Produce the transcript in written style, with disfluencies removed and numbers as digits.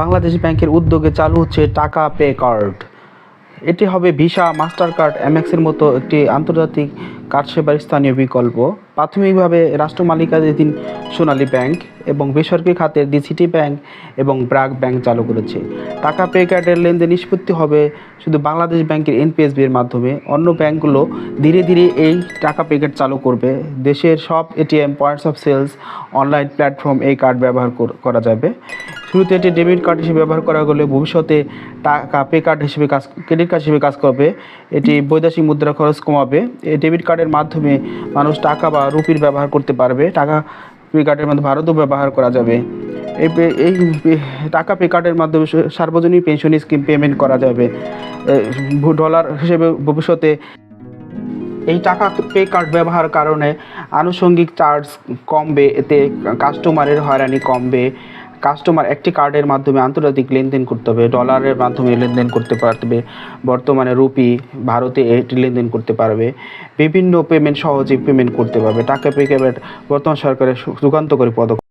বাংলাদেশ ব্যাংকের উদ্যোগে চালু হচ্ছে টাকা পে কার্ড। এটি হবে ভিসা, মাস্টার কার্ড, এমএক্সের মতো একটি আন্তর্জাতিক কার্ড সেবার স্থানীয় বিকল্প। প্রাথমিকভাবে রাষ্ট্র মালিকানাধীন সোনালী ব্যাংক এবং বেসরকারি খাতের দি সিটি ব্যাংক এবং ব্র্যাক ব্যাংক চালু করেছে। টাকা পে কার্ডের লেনদেন নিষ্পত্তি হবে শুধু বাংলাদেশ ব্যাংকের এনপিএসবি-এর মাধ্যমে। অন্য ব্যাংকগুলো ধীরে ধীরে এই টাকা পে কার্ড চালু করবে। দেশের সব ATM, points of sales, online platform এই কার্ড ব্যবহার করা যাবে। শুরুতে এটি ডেবিট কার্ড হিসেবে ব্যবহার করা হলে ভবিষ্যতে টাকা পে কার্ড হিসেবে ক্রেডিট কার্ড হিসেবে কাজ করবে। এটি বৈদেশিক মুদ্রা খরচ কমাবে। এই ডেবিট কার্ডের মাধ্যমে মানুষ টাকা বা রুপির ব্যবহার করতে পারবে। টাকা পে কার্ডের মাধ্যমে ভারতও ব্যবহার করা যাবে। এই টাকা পে কার্ডের মাধ্যমে সার্বজনীন পেনশন স্কিম পেমেন্ট করা যাবে ডলার হিসেবে ভবিষ্যতে। এই টাকা পে কার্ড ব্যবহারের কারণে আনুষঙ্গিক চার্জ কমবে, এতে কাস্টমারের হয়রানি কমবে। কাস্টমার একটি কার্ডের মাধ্যমে আন্তর্জাতিক লেনদেন করতে হবে, ডলারের মাধ্যমে লেনদেন করতে পারবে, বর্তমানে রুপি ভারতে এটি লেনদেন করতে পারবে, বিভিন্ন পেমেন্ট সহজে পেমেন্ট করতে পারবে। টাকা পে কার্ড বর্তমান সরকারের যুগান্তকারী পদক্ষেপ।